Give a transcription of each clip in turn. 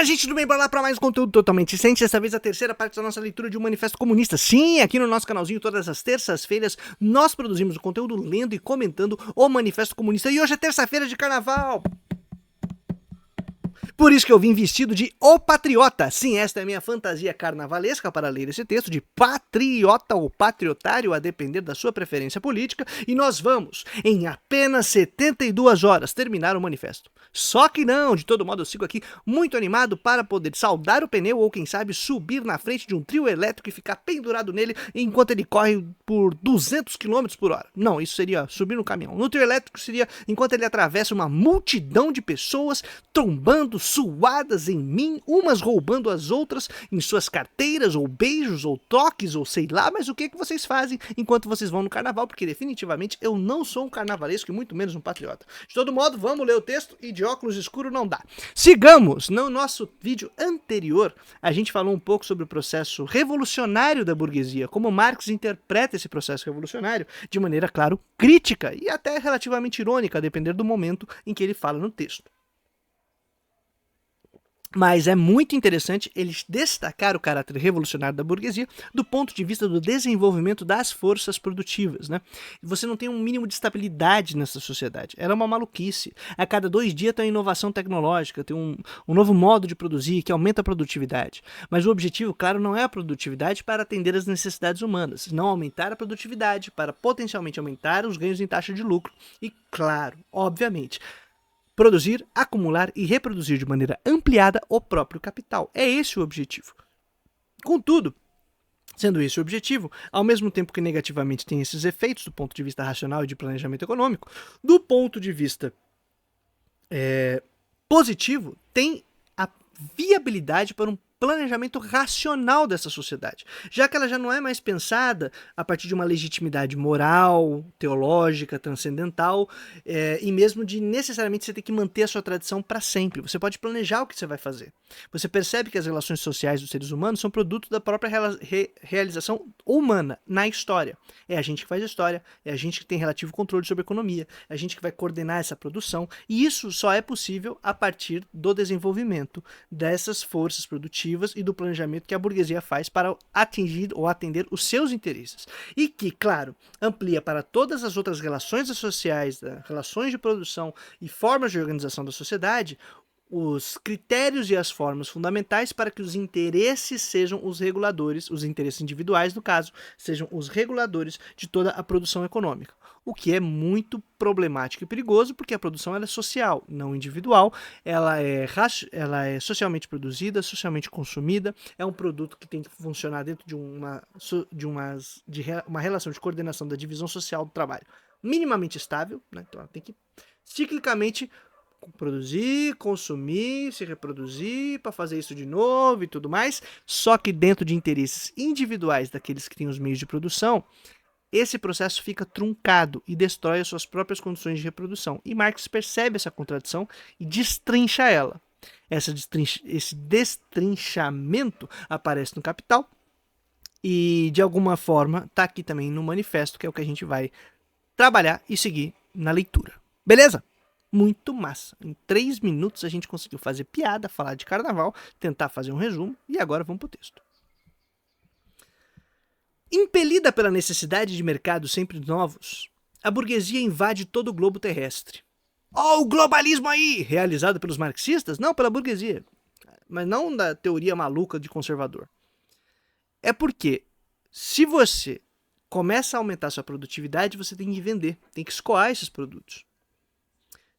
gente, tudo bem? Bora lá para mais um conteúdo totalmente recente, dessa vez a terceira parte da nossa leitura de um manifesto comunista. Sim, aqui no nosso canalzinho, todas as terças-feiras, nós produzimos o conteúdo lendo e comentando o manifesto comunista. E hoje é terça-feira de carnaval. Por isso que eu vim vestido de O Patriota. Sim, esta é a minha fantasia carnavalesca para ler esse texto de patriota ou patriotário, a depender da sua preferência política. E nós vamos, em apenas 72 horas, terminar o manifesto. Só que não, de todo modo eu sigo aqui muito animado para poder saudar o pneu ou, quem sabe, subir na frente de um trio elétrico e ficar pendurado nele enquanto ele corre por 200 km por hora. Não, isso seria subir no caminhão. No trio elétrico seria enquanto ele atravessa uma multidão de pessoas trombando, suadas em mim, umas roubando as outras em suas carteiras, ou beijos, ou toques, ou sei lá, mas o que vocês fazem enquanto vocês vão no carnaval? Porque definitivamente eu não sou um carnavalesco e muito menos um patriota. De todo modo, vamos ler o texto e de óculos escuros não dá. Sigamos! No nosso vídeo anterior, a gente falou um pouco sobre o processo revolucionário da burguesia, como Marx interpreta esse processo revolucionário de maneira, claro, crítica e até relativamente irônica, a depender do momento em que ele fala no texto. Mas é muito interessante eles destacar o caráter revolucionário da burguesia do ponto de vista do desenvolvimento das forças produtivas, né? Você não tem um mínimo de estabilidade nessa sociedade. Era uma maluquice. A cada 2 dias tem uma inovação tecnológica, tem um novo modo de produzir que aumenta a produtividade. Mas o objetivo, claro, não é a produtividade para atender às necessidades humanas, não aumentar a produtividade para potencialmente aumentar os ganhos em taxa de lucro. E, claro, obviamente, produzir, acumular e reproduzir de maneira ampliada o próprio capital. É esse o objetivo. Contudo, sendo esse o objetivo, ao mesmo tempo que negativamente tem esses efeitos do ponto de vista racional e de planejamento econômico, do ponto de vista positivo, tem a viabilidade para um planejamento racional dessa sociedade, já que ela já não é mais pensada a partir de uma legitimidade moral, teológica, transcendental, e mesmo de necessariamente você ter que manter a sua tradição para sempre. Você pode planejar o que você vai fazer. Você percebe que as relações sociais dos seres humanos são produto da própria realização humana na história. É a gente que faz a história, é a gente que tem relativo controle sobre a economia, é a gente que vai coordenar essa produção, e isso só é possível a partir do desenvolvimento dessas forças produtivas e do planejamento que a burguesia faz para atingir ou atender os seus interesses. E que, claro, amplia para todas as outras relações sociais, relações de produção e formas de organização da sociedade, os critérios e as formas fundamentais para que os interesses sejam os reguladores, os interesses individuais, no caso, sejam os reguladores de toda a produção econômica. O que é muito problemático e perigoso, porque a produção ela é social, não individual, ela é socialmente produzida, socialmente consumida, é um produto que tem que funcionar dentro de uma relação de coordenação da divisão social do trabalho minimamente estável, né? Então ela tem que ciclicamente produzir, consumir, se reproduzir para fazer isso de novo e tudo mais, só que dentro de interesses individuais daqueles que têm os meios de produção, esse processo fica truncado e destrói as suas próprias condições de reprodução. E Marx percebe essa contradição e destrincha ela. Esse destrinchamento aparece no Capital e, de alguma forma, está aqui também no Manifesto, que é o que a gente vai trabalhar e seguir na leitura. Beleza? Muito massa. Em 3 minutos a gente conseguiu fazer piada, falar de carnaval, tentar fazer um resumo e agora vamos para o texto. Impelida pela necessidade de mercados sempre novos, a burguesia invade todo o globo terrestre. Ó, o globalismo aí! Realizado pelos marxistas? Não, pela burguesia. Mas não da teoria maluca de conservador. É porque, se você começa a aumentar sua produtividade, você tem que vender, tem que escoar esses produtos.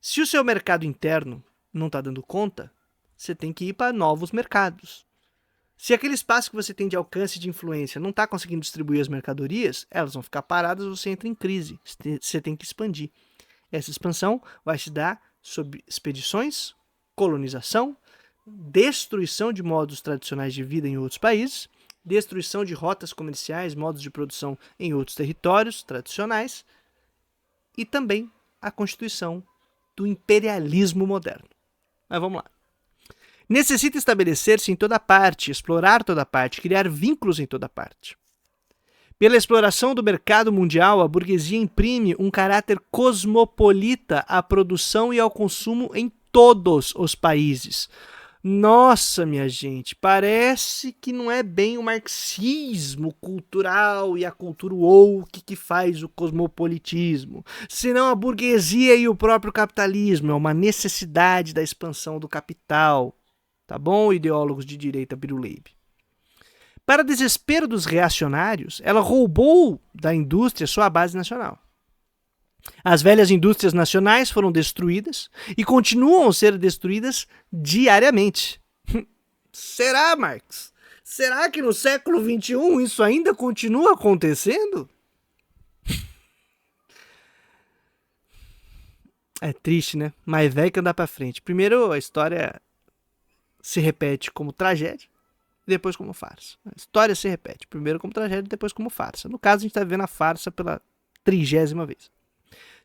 Se o seu mercado interno não está dando conta, você tem que ir para novos mercados. Se aquele espaço que você tem de alcance e de influência não está conseguindo distribuir as mercadorias, elas vão ficar paradas, você entra em crise. Você tem que expandir. Essa expansão vai se dar sob expedições, colonização, destruição de modos tradicionais de vida em outros países, destruição de rotas comerciais, modos de produção em outros territórios tradicionais e também a constituição do imperialismo moderno. Mas vamos lá. Necessita estabelecer-se em toda parte, explorar toda parte, criar vínculos em toda parte. Pela exploração do mercado mundial, a burguesia imprime um caráter cosmopolita à produção e ao consumo em todos os países. Nossa, minha gente, parece que não é bem o marxismo cultural e a cultura woke que faz o cosmopolitismo, senão a burguesia e o próprio capitalismo. É uma necessidade da expansão do capital. Tá bom, ideólogos de direita biruleibe? Para desespero dos reacionários, ela roubou da indústria sua base nacional. As velhas indústrias nacionais foram destruídas e continuam a ser destruídas diariamente. Será, Marx? Será que no século XXI isso ainda continua acontecendo? É triste, né? Mas velho que andar pra frente. Primeiro, a história se repete como tragédia, depois como farsa. A história se repete. Primeiro como tragédia, depois como farsa. No caso, a gente tá vendo a farsa pela 30ª vez.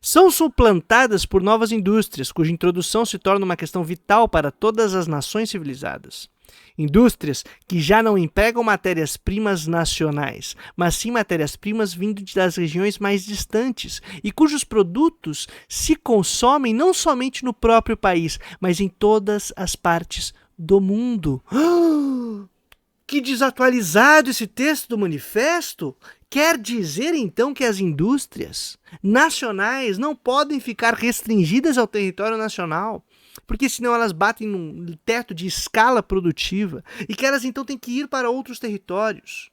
São suplantadas por novas indústrias, cuja introdução se torna uma questão vital para todas as nações civilizadas. Indústrias que já não empregam matérias-primas nacionais, mas sim matérias-primas vindas das regiões mais distantes e cujos produtos se consomem não somente no próprio país, mas em todas as partes do mundo. Que desatualizado esse texto do manifesto! Quer dizer, então, que as indústrias nacionais não podem ficar restringidas ao território nacional, porque senão elas batem num teto de escala produtiva e que elas então têm que ir para outros territórios.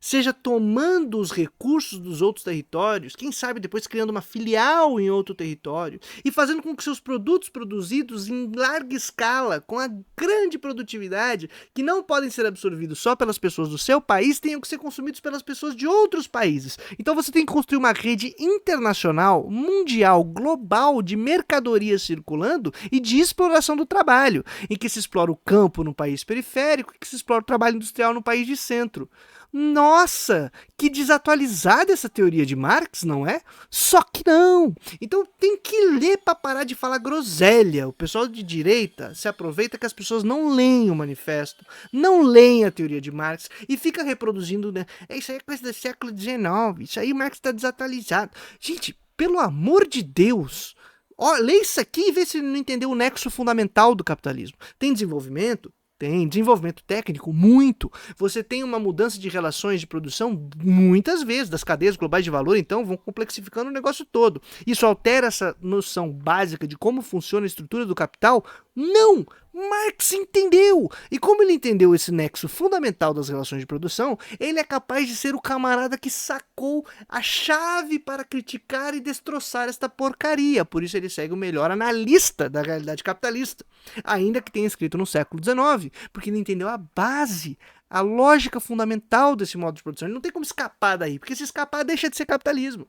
Seja tomando os recursos dos outros territórios, quem sabe depois criando uma filial em outro território e fazendo com que seus produtos produzidos em larga escala, com a grande produtividade, que não podem ser absorvidos só pelas pessoas do seu país, tenham que ser consumidos pelas pessoas de outros países. Então você tem que construir uma rede internacional, mundial, global de mercadorias circulando e de exploração do trabalho, em que se explora o campo no país periférico e que se explora o trabalho industrial no país de centro. Nossa, que desatualizada essa teoria de Marx, não é? Só que não. Então tem que ler para parar de falar groselha. O pessoal de direita se aproveita que as pessoas não leem o manifesto, não leem a teoria de Marx e fica reproduzindo, né? Isso aí é coisa do século XIX, isso aí Marx está desatualizado. Gente, pelo amor de Deus, ó, lê isso aqui e vê se não entendeu o nexo fundamental do capitalismo. Tem desenvolvimento? Tem desenvolvimento técnico, muito. Você tem uma mudança de relações de produção, muitas vezes, das cadeias globais de valor, então vão complexificando o negócio todo. Isso altera essa noção básica de como funciona a estrutura do capital? Não! Marx entendeu! E como ele entendeu esse nexo fundamental das relações de produção, ele é capaz de ser o camarada que sacou a chave para criticar e destroçar esta porcaria. Por isso ele segue o melhor analista da realidade capitalista, ainda que tenha escrito no século XIX, porque ele entendeu a base, a lógica fundamental desse modo de produção. Ele não tem como escapar daí, porque se escapar deixa de ser capitalismo.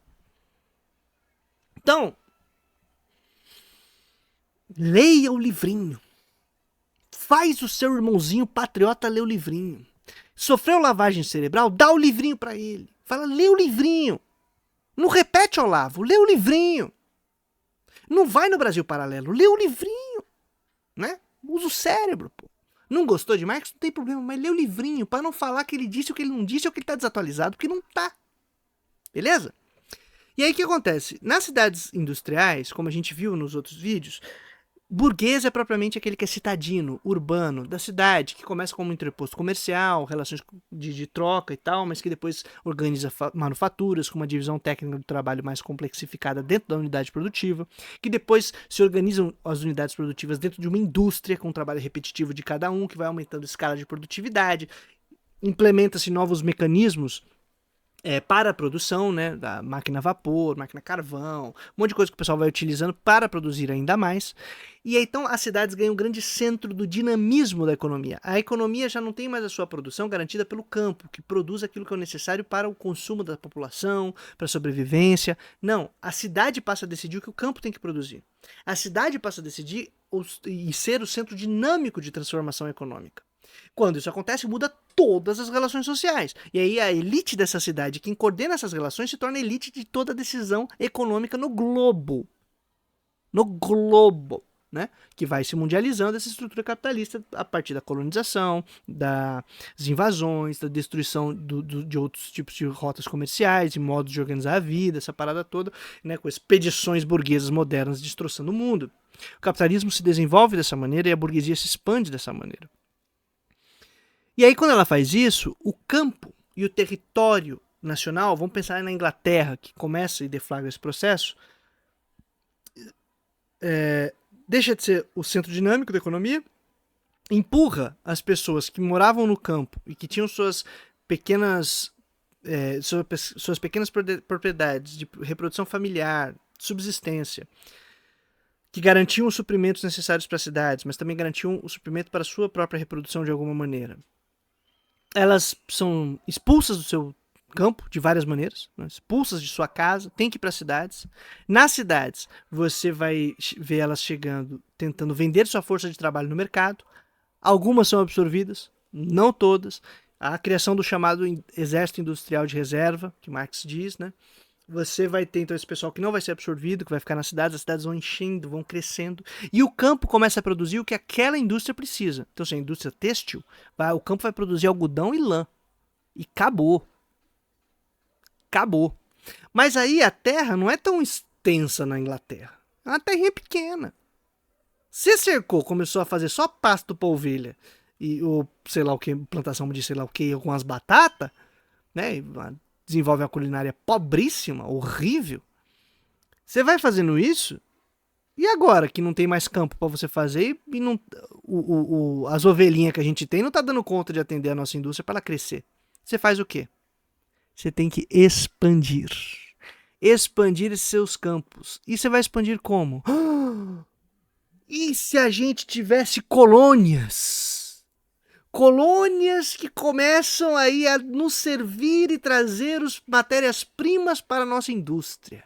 Então, leia o livrinho. Faz o seu irmãozinho patriota ler o livrinho. Sofreu lavagem cerebral? Dá o livrinho para ele. Fala, lê o livrinho. Não repete, Olavo, lê o livrinho. Não vai no Brasil Paralelo, lê o livrinho. Né? Usa o cérebro, pô. Não gostou de Marx? Não tem problema, mas lê o livrinho para não falar que ele disse o que ele não disse ou que ele tá desatualizado, porque não tá. Beleza? E aí o que acontece? Nas cidades industriais, como a gente viu nos outros vídeos, burguês é propriamente aquele que é citadino, urbano, da cidade, que começa como entreposto comercial, relações de troca e tal, mas que depois organiza manufaturas com uma divisão técnica do trabalho mais complexificada dentro da unidade produtiva, que depois se organizam as unidades produtivas dentro de uma indústria com um trabalho repetitivo de cada um, que vai aumentando a escala de produtividade, implementa-se novos mecanismos para a produção, né, da máquina a vapor, máquina a carvão, um monte de coisa que o pessoal vai utilizando para produzir ainda mais. E aí, então as cidades ganham um grande centro do dinamismo da economia. A economia já não tem mais a sua produção garantida pelo campo, que produz aquilo que é necessário para o consumo da população, para a sobrevivência. Não, a cidade passa a decidir o que o campo tem que produzir. A cidade passa a decidir e ser o centro dinâmico de transformação econômica. Quando isso acontece, muda todas as relações sociais. E aí a elite dessa cidade, quem coordena essas relações, se torna a elite de toda a decisão econômica no globo. No globo, né? Que vai se mundializando essa estrutura capitalista a partir da colonização, das invasões, da destruição de outros tipos de rotas comerciais, de modos de organizar a vida, essa parada toda, né? Com expedições burguesas modernas destroçando o mundo. O capitalismo se desenvolve dessa maneira e a burguesia se expande dessa maneira. E aí, quando ela faz isso, o campo e o território nacional, vamos pensar na Inglaterra, que começa e deflagra esse processo, deixa de ser o centro dinâmico da economia, empurra as pessoas que moravam no campo e que tinham suas pequenas propriedades de reprodução familiar, subsistência, que garantiam os suprimentos necessários para as cidades, mas também garantiam o suprimento para a sua própria reprodução de alguma maneira. Elas são expulsas do seu campo de várias maneiras, né? Expulsas de sua casa, tem que ir para as cidades. Nas cidades, você vai ver elas chegando, tentando vender sua força de trabalho no mercado. Algumas são absorvidas, não todas. A criação do chamado exército industrial de reserva, que Marx diz, né? Você vai ter, então, esse pessoal que não vai ser absorvido, que vai ficar nas cidades, as cidades vão enchendo, vão crescendo, e o campo começa a produzir o que aquela indústria precisa. Então, se a indústria têxtil, o campo vai produzir algodão e lã. E acabou. Acabou. Mas aí a terra não é tão extensa na Inglaterra. É uma terrinha pequena. Você cercou, começou a fazer só pasto para ovelha, ou sei lá o que, plantação de sei lá o que, algumas batatas, né? Desenvolve uma culinária pobríssima, horrível. Você vai fazendo isso, e agora que não tem mais campo para você fazer, e não, as ovelhinhas que a gente tem não tá dando conta de atender a nossa indústria para ela crescer. Você faz o quê? Você tem que expandir. Expandir seus campos. E você vai expandir como? E se a gente tivesse colônias? Colônias que começam aí a nos servir e trazer as matérias-primas para a nossa indústria.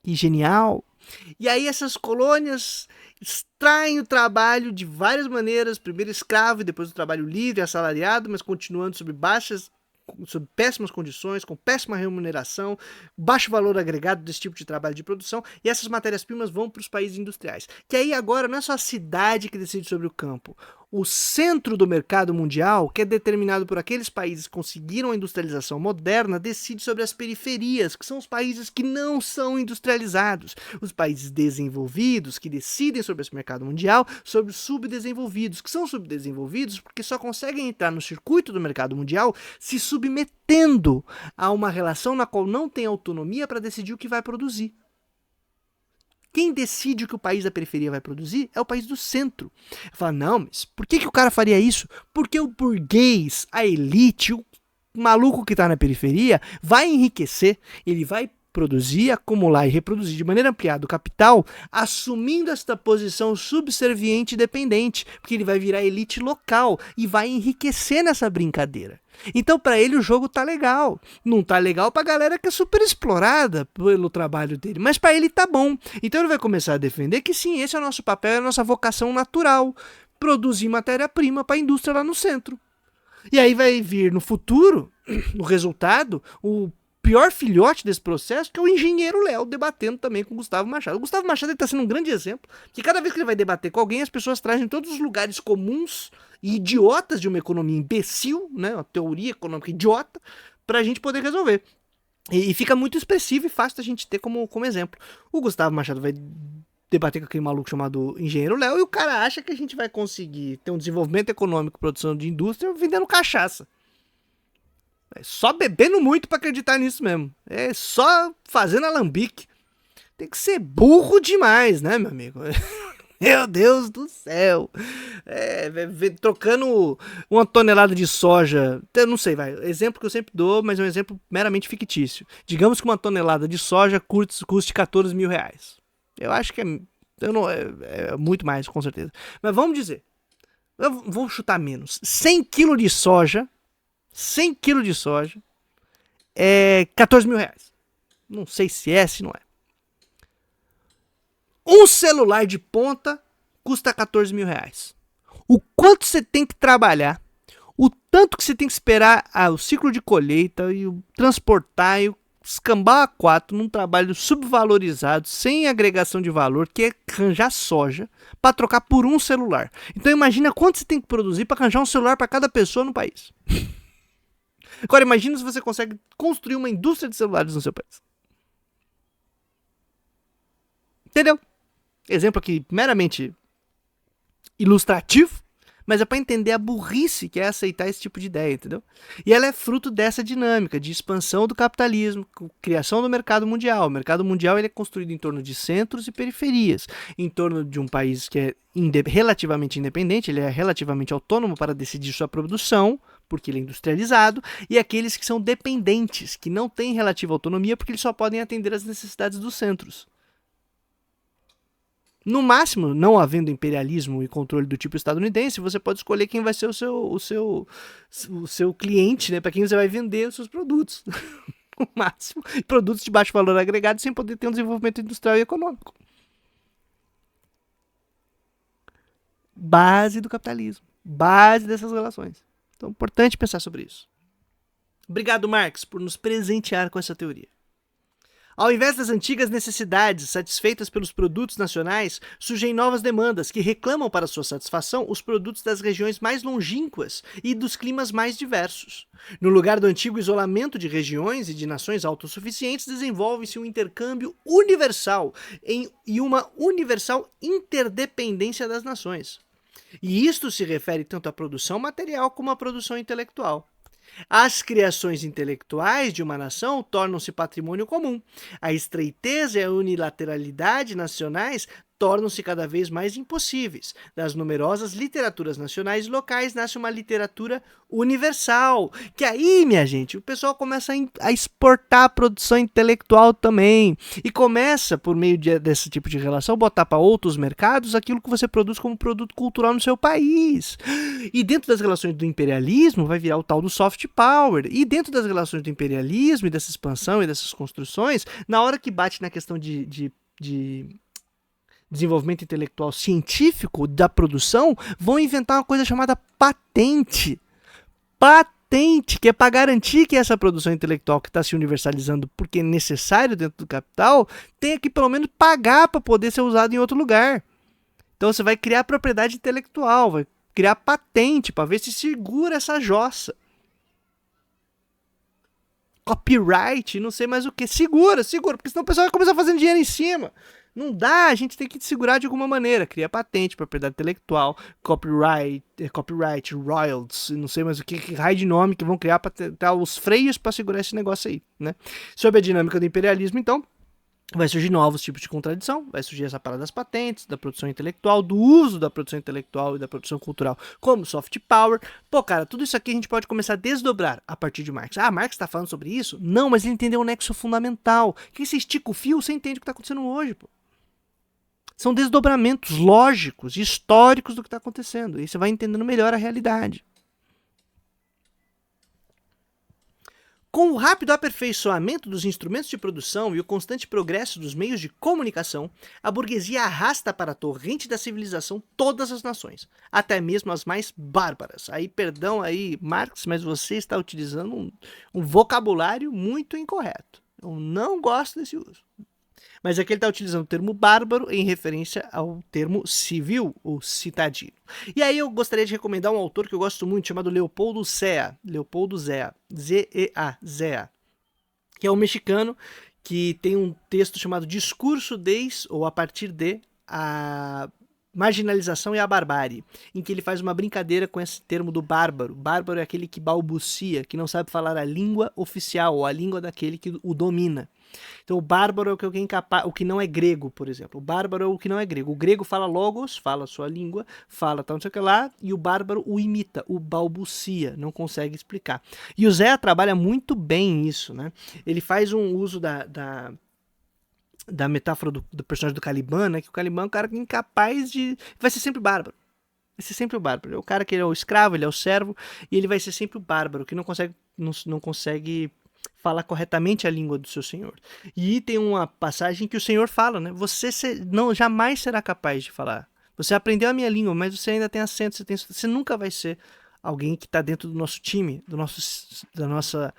Que genial! E aí essas colônias extraem o trabalho de várias maneiras, primeiro escravo e depois o trabalho livre, assalariado, mas continuando sob péssimas condições, com péssima remuneração, baixo valor agregado desse tipo de trabalho de produção, e essas matérias-primas vão para os países industriais. Que aí agora não é só a cidade que decide sobre o campo. O centro do mercado mundial, que é determinado por aqueles países que conseguiram a industrialização moderna, decide sobre as periferias, que são os países que não são industrializados. Os países desenvolvidos, que decidem sobre esse mercado mundial, sobre os subdesenvolvidos, que são subdesenvolvidos porque só conseguem entrar no circuito do mercado mundial se submetendo a uma relação na qual não tem autonomia para decidir o que vai produzir. Quem decide o que o país da periferia vai produzir é o país do centro. Fala, não, mas por que o cara faria isso? Porque o burguês, a elite, o maluco que está na periferia vai enriquecer, ele vai produzir, acumular e reproduzir de maneira ampliada o capital, assumindo esta posição subserviente e dependente, porque ele vai virar elite local e vai enriquecer nessa brincadeira. Então, para ele, o jogo tá legal. Não tá legal pra galera que é super explorada pelo trabalho dele, mas para ele tá bom. Então, ele vai começar a defender que sim, esse é o nosso papel, é a nossa vocação natural. Produzir matéria-prima para a indústria lá no centro. E aí vai vir no futuro, no resultado, o pior filhote desse processo, que é o engenheiro Léo, debatendo também com o Gustavo Machado. O Gustavo Machado está sendo um grande exemplo, que cada vez que ele vai debater com alguém, as pessoas trazem todos os lugares comuns e idiotas de uma economia imbecil, né, uma teoria econômica idiota, para a gente poder resolver. E fica muito expressivo e fácil da gente ter como exemplo. O Gustavo Machado vai debater com aquele maluco chamado Engenheiro Léo, e o cara acha que a gente vai conseguir ter um desenvolvimento econômico, produção de indústria, vendendo cachaça. É só bebendo muito pra acreditar nisso mesmo. É só fazendo alambique. Tem que ser burro demais, né, meu amigo? Meu Deus do céu. Trocando uma tonelada de soja. Eu não sei, vai. Exemplo que eu sempre dou, mas é um exemplo meramente fictício. Digamos que uma tonelada de soja custe 14 mil reais. Eu acho que é muito mais, com certeza. Mas vamos dizer. Eu vou chutar menos. 100 kg de soja. 100 kg de soja é 14 mil reais. Não sei se não é. Um celular de ponta custa 14 mil reais. O quanto você tem que trabalhar, o tanto que você tem que esperar o ciclo de colheita e o transportar e o escambar a 4 num trabalho subvalorizado, sem agregação de valor, que é arranjar soja para trocar por um celular. Então imagina quanto você tem que produzir para arranjar um celular para cada pessoa no país. Agora imagina se você consegue construir uma indústria de celulares no seu país. Entendeu? Exemplo aqui meramente ilustrativo, mas é para entender a burrice que é aceitar esse tipo de ideia, entendeu? E ela é fruto dessa dinâmica de expansão do capitalismo, criação do mercado mundial. O mercado mundial ele é construído em torno de centros e periferias, em torno de um país que é relativamente independente, ele é relativamente autônomo para decidir sua produção, porque ele é industrializado, e aqueles que são dependentes, que não têm relativa autonomia, porque eles só podem atender às necessidades dos centros. No máximo, não havendo imperialismo e controle do tipo estadunidense, você pode escolher quem vai ser o seu cliente, né? Para quem você vai vender os seus produtos. No máximo, produtos de baixo valor agregado sem poder ter um desenvolvimento industrial e econômico. Base do capitalismo. Base dessas relações. Então é importante pensar sobre isso. Obrigado, Marx, por nos presentear com essa teoria. Ao invés das antigas necessidades satisfeitas pelos produtos nacionais, surgem novas demandas que reclamam para sua satisfação os produtos das regiões mais longínquas e dos climas mais diversos. No lugar do antigo isolamento de regiões e de nações autossuficientes, desenvolve-se um intercâmbio universal e uma universal interdependência das nações. E isto se refere tanto à produção material como à produção intelectual. As criações intelectuais de uma nação tornam-se patrimônio comum. A estreiteza e a unilateralidade nacionais tornam-se cada vez mais impossíveis. Das numerosas literaturas nacionais e locais nasce uma literatura universal. Que aí, minha gente, o pessoal começa a exportar a produção intelectual também. E começa, por meio desse tipo de relação, botar para outros mercados aquilo que você produz como produto cultural no seu país. E dentro das relações do imperialismo vai virar o tal do soft power. E dentro das relações do imperialismo e dessa expansão e dessas construções, na hora que bate na questão de desenvolvimento intelectual científico da produção, vão inventar uma coisa chamada patente. Patente, que é para garantir que essa produção intelectual que está se universalizando porque é necessário dentro do capital, tenha que pelo menos pagar para poder ser usado em outro lugar. Então você vai criar propriedade intelectual, vai criar patente para ver se segura essa jossa. Copyright, não sei mais o que. Segura, porque senão o pessoal vai começar fazendo dinheiro em cima. Não dá, a gente tem que segurar de alguma maneira. Cria patente, propriedade intelectual, copyright, royalties, não sei mais o que raio de nome que vão criar para tentar os freios para segurar esse negócio aí, né? Sob a dinâmica do imperialismo, então, vai surgir novos tipos de contradição, vai surgir essa parada das patentes, da produção intelectual, do uso da produção intelectual e da produção cultural como soft power. Pô, cara, tudo isso aqui a gente pode começar a desdobrar a partir de Marx. Ah, Marx tá falando sobre isso? Não, mas ele entendeu o nexo fundamental. Que você estica o fio, você entende o que tá acontecendo hoje, pô. São desdobramentos lógicos e históricos do que está acontecendo. E você vai entendendo melhor a realidade. Com o rápido aperfeiçoamento dos instrumentos de produção e o constante progresso dos meios de comunicação, a burguesia arrasta para a torrente da civilização todas as nações, até mesmo as mais bárbaras. Aí, perdão aí, Marx, mas você está utilizando um vocabulário muito incorreto. Eu não gosto desse uso. Mas aqui ele está utilizando o termo bárbaro em referência ao termo civil, ou citadino. E aí eu gostaria de recomendar um autor que eu gosto muito, chamado Leopoldo Zea, Z-E-A, Zea, que é um mexicano que tem um texto chamado Discurso des, ou a partir de, a marginalização e a barbárie, em que ele faz uma brincadeira com esse termo do bárbaro. Bárbaro é aquele que balbucia, que não sabe falar a língua oficial, ou a língua daquele que o domina. Então o bárbaro é o que alguém incapaz, o que não é grego, por exemplo. O bárbaro é o que não é grego. O grego fala logos, fala a sua língua, fala tal, não sei o que lá, e o bárbaro o imita, o balbucia, não consegue explicar. E o Zé trabalha muito bem isso, né? Ele faz um uso da metáfora do personagem do Caliban, né? Que o Caliban é um cara incapaz de... vai ser sempre bárbaro. Vai ser sempre o bárbaro. É o cara que ele é o escravo, ele é o servo, e ele vai ser sempre o bárbaro, que não consegue falar corretamente a língua do seu senhor. E tem uma passagem que o senhor fala, né? Você não jamais será capaz de falar. Você aprendeu a minha língua, mas você ainda tem acento, você nunca vai ser alguém que está dentro do nosso time, da nossa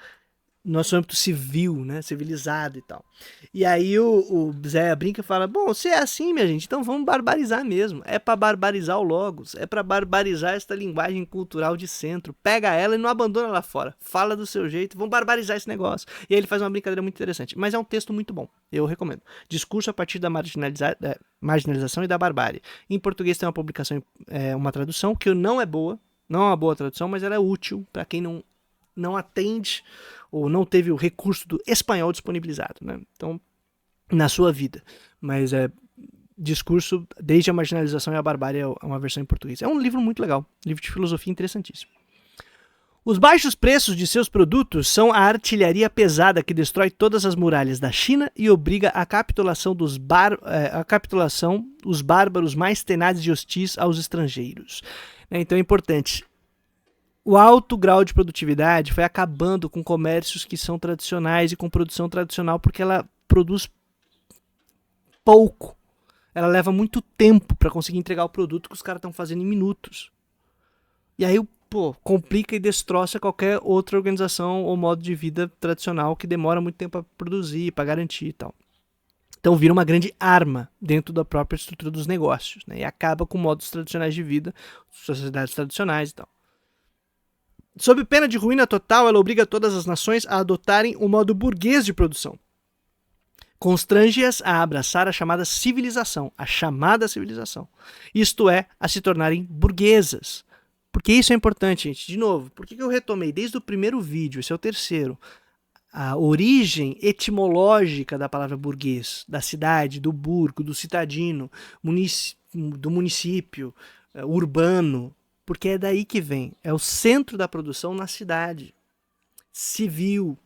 nosso âmbito civil, né, civilizado e tal. E aí o Zé brinca e fala, bom, se é assim, minha gente, então vamos barbarizar mesmo. É pra barbarizar o Logos, é pra barbarizar esta linguagem cultural de centro. Pega ela e não abandona lá fora. Fala do seu jeito, vamos barbarizar esse negócio. E aí ele faz uma brincadeira muito interessante. Mas é um texto muito bom, eu recomendo. Discurso a partir da marginalização e da barbárie. Em português tem uma publicação, uma tradução que não é boa, não é uma boa tradução, mas ela é útil para quem não atende ou não teve o recurso do espanhol disponibilizado, né? Então, na sua vida. Mas discurso desde a marginalização e a barbárie é uma versão em português. É um livro muito legal, livro de filosofia interessantíssimo. Os baixos preços de seus produtos são a artilharia pesada que destrói todas as muralhas da China e obriga a capitulação dos os bárbaros mais tenazes e hostis aos estrangeiros. Então é importante. O alto grau de produtividade foi acabando com comércios que são tradicionais e com produção tradicional porque ela produz pouco. Ela leva muito tempo para conseguir entregar o produto que os caras estão fazendo em minutos. E aí, complica e destroça qualquer outra organização ou modo de vida tradicional que demora muito tempo para produzir, para garantir e tal. Então vira uma grande arma dentro da própria estrutura dos negócios, né? E acaba com modos tradicionais de vida, sociedades tradicionais e tal. Sob pena de ruína total, ela obriga todas as nações a adotarem o modo burguês de produção. Constrange-as a abraçar a chamada civilização, isto é, a se tornarem burguesas. Porque isso é importante, gente. De novo, por que eu retomei desde o primeiro vídeo, esse é o terceiro, a origem etimológica da palavra burguês, da cidade, do burgo, do citadino, do município, urbano, porque é daí que vem, é o centro da produção na cidade. Civil,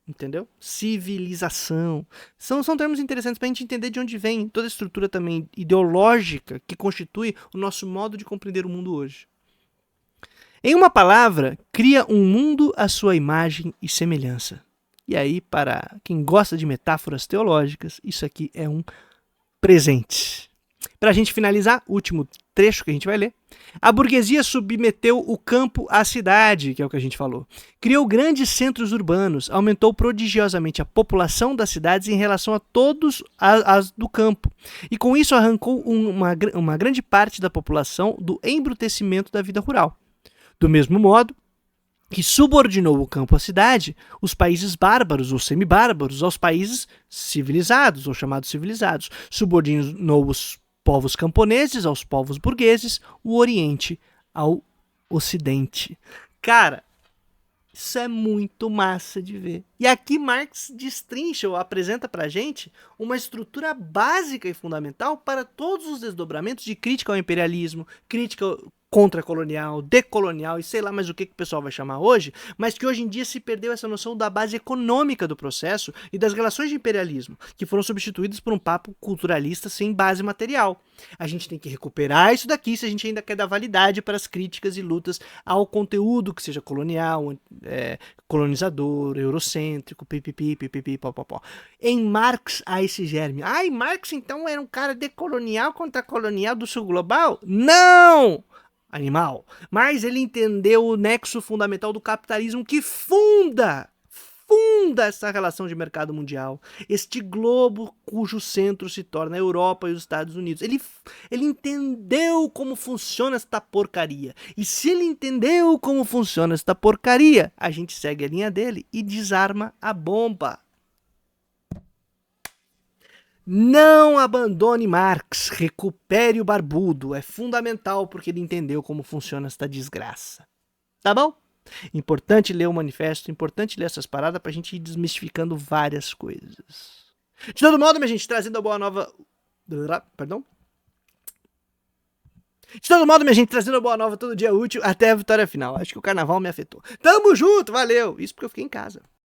entendeu? Civilização. São termos interessantes para a gente entender de onde vem toda a estrutura também ideológica que constitui o nosso modo de compreender o mundo hoje. Em uma palavra, cria um mundo à sua imagem e semelhança. E aí, para quem gosta de metáforas teológicas, isso aqui é um presente. Para a gente finalizar, o último trecho que a gente vai ler. A burguesia submeteu o campo à cidade, que é o que a gente falou. Criou grandes centros urbanos, aumentou prodigiosamente a população das cidades em relação a todos as do campo. E com isso arrancou uma grande parte da população do embrutecimento da vida rural. Do mesmo modo que subordinou o campo à cidade, os países bárbaros ou semibárbaros aos países civilizados ou chamados civilizados, subordinou os povos camponeses aos povos burgueses, o Oriente ao Ocidente. Cara, isso é muito massa de ver. E aqui Marx destrincha ou apresenta pra gente uma estrutura básica e fundamental para todos os desdobramentos de crítica ao imperialismo, crítica contra-colonial, decolonial e sei lá mais o que o pessoal vai chamar hoje, mas que hoje em dia se perdeu essa noção da base econômica do processo e das relações de imperialismo, que foram substituídas por um papo culturalista sem base material. A gente tem que recuperar isso daqui se a gente ainda quer dar validade para as críticas e lutas ao conteúdo que seja colonial, colonizador, eurocêntrico, pipipi, popopó. Em Marx há esse germe. Marx então era um cara decolonial contra colonial do sul global? Não! Animal. Mas ele entendeu o nexo fundamental do capitalismo que funda essa relação de mercado mundial, este globo cujo centro se torna a Europa e os Estados Unidos. Ele entendeu como funciona esta porcaria. E se ele entendeu como funciona esta porcaria, a gente segue a linha dele e desarma a bomba. Não abandone Marx, recupere o barbudo, é fundamental porque ele entendeu como funciona esta desgraça. Tá bom? Importante ler o manifesto, importante ler essas paradas pra gente ir desmistificando várias coisas. De todo modo, minha gente, trazendo a boa nova... Perdão? De todo modo, minha gente, trazendo a boa nova todo dia útil até a vitória final. Acho que o carnaval me afetou. Tamo junto, valeu! Isso porque eu fiquei em casa.